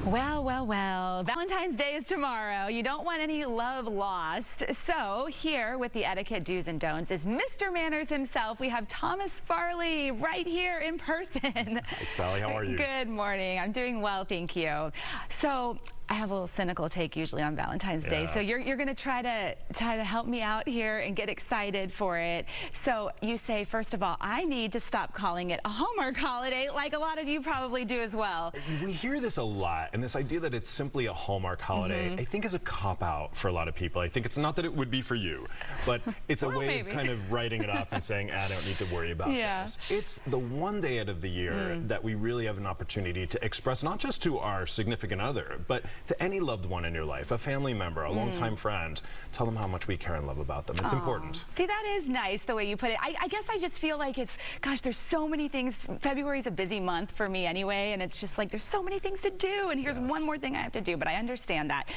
Well, well, well, Valentine's Day is tomorrow. You don't want any love lost. So here with the etiquette do's and don'ts is Mr. Manners himself. We have Thomas Farley right here in person. Hi, Sally, how are you? Good morning. I'm doing well, thank you. So I have a little cynical take usually on Valentine's Day. So you're going to try to help me out here and get excited for it. So you say, first of all, I need to stop calling it a Hallmark holiday like a lot of you probably do as well. We hear this a lot, and this idea that it's simply a Hallmark holiday, I think is a cop-out for a lot of people. I think it's not that it would be for you, but it's a way of kind of writing it off and saying, I don't need to worry about this. It's the one day out of the year that we really have an opportunity to express not just to our significant other, but to any loved one in your life, a family member, a longtime friend. Tell them how much we care and love about them. It's important. See, that is nice the way you put it. I guess I just feel like it's, gosh, there's so many things. February's a busy month for me anyway, and it's just like there's so many things to do, and here's one more thing I have to do, but I understand that.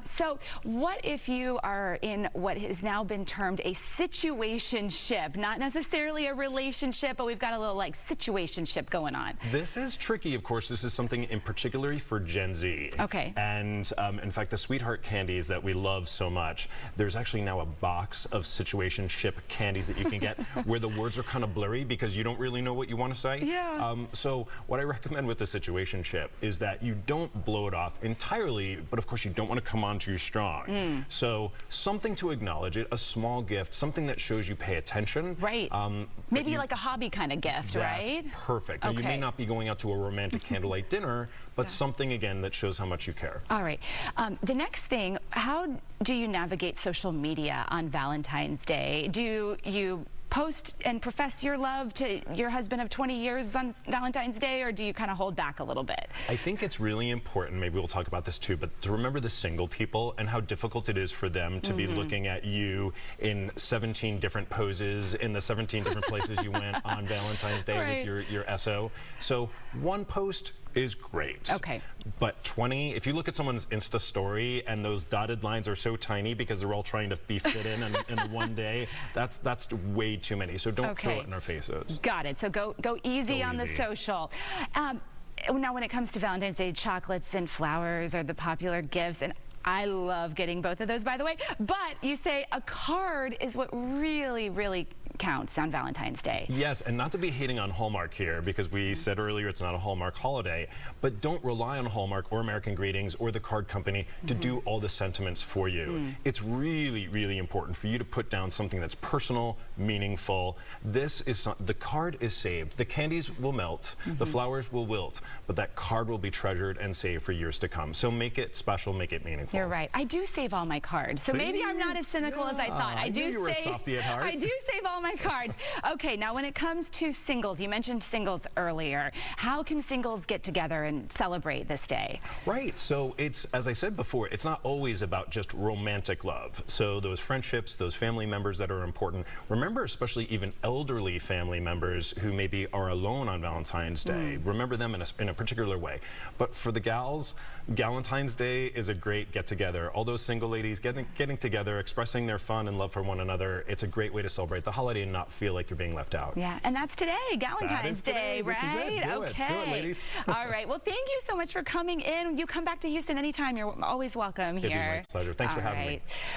So what if you are in what has now been termed a situationship? Not necessarily a relationship, but we've got a little like situationship going on. This is tricky, of course. This is something in particular for Gen Z. Okay. And in fact, the sweetheart candies that we love so much, there's actually now a box of situationship candies that you can get where the words are kind of blurry because you don't really know what you want to say. Yeah. So what I recommend with the situationship is that you don't blow it off entirely, but of course you don't want to come on too strong. So something to acknowledge it, a small gift, something that shows you pay attention. Right. Maybe like a hobby kind of gift, right? That's perfect. Now, you may not be going out to a romantic candlelight dinner, but something, again, that shows how much you care. All right. The next thing, how do you navigate social media on Valentine's Day? Do you post and profess your love to your husband of 20 years on Valentine's Day, or do you kind of hold back a little bit? I think it's really important, maybe we'll talk about this too, but to remember the single people and how difficult it is for them to be looking at you in 17 different poses in the 17 different places you went on Valentine's Day with your SO. So one post is great. Okay. But 20, if you look at someone's Insta story and those dotted lines are so tiny because they're all trying to be fit in one day, that's way too many. So don't throw it in our faces. Got it. So go easy on the social. Now, when it comes to Valentine's Day, chocolates and flowers are the popular gifts, and I love getting both of those, by the way. But you say a card is what really counts on Valentine's Day. Yes, and not to be hating on Hallmark here, because we said earlier it's not a Hallmark holiday, but don't rely on Hallmark or American Greetings or the card company to do all the sentiments for you. It's really important for you to put down something that's personal, meaningful. This is the card is saved. The candies will melt, the flowers will wilt, but that card will be treasured and saved for years to come. So make it special, make it meaningful. You're right. I do save all my cards, so maybe I'm not as cynical as I thought. I do save all my cards. Okay, now when it comes to singles, you mentioned singles earlier. How can singles get together and celebrate this day? Right, so it's, as I said before, it's not always about just romantic love. So those friendships, those family members that are important. Remember, especially even elderly family members who maybe are alone on Valentine's Day. Remember them in a particular way. But for the gals, Valentine's Day is a great get-together. All those single ladies getting together, expressing their fun and love for one another. It's a great way to celebrate the holiday and not feel like you're being left out. Yeah, and that's today, Valentine's Day, right? This is it. Do it, ladies. All right, well, thank you so much for coming in. You come back to Houston anytime. You're always welcome here. It'd be my pleasure. Thanks for having me.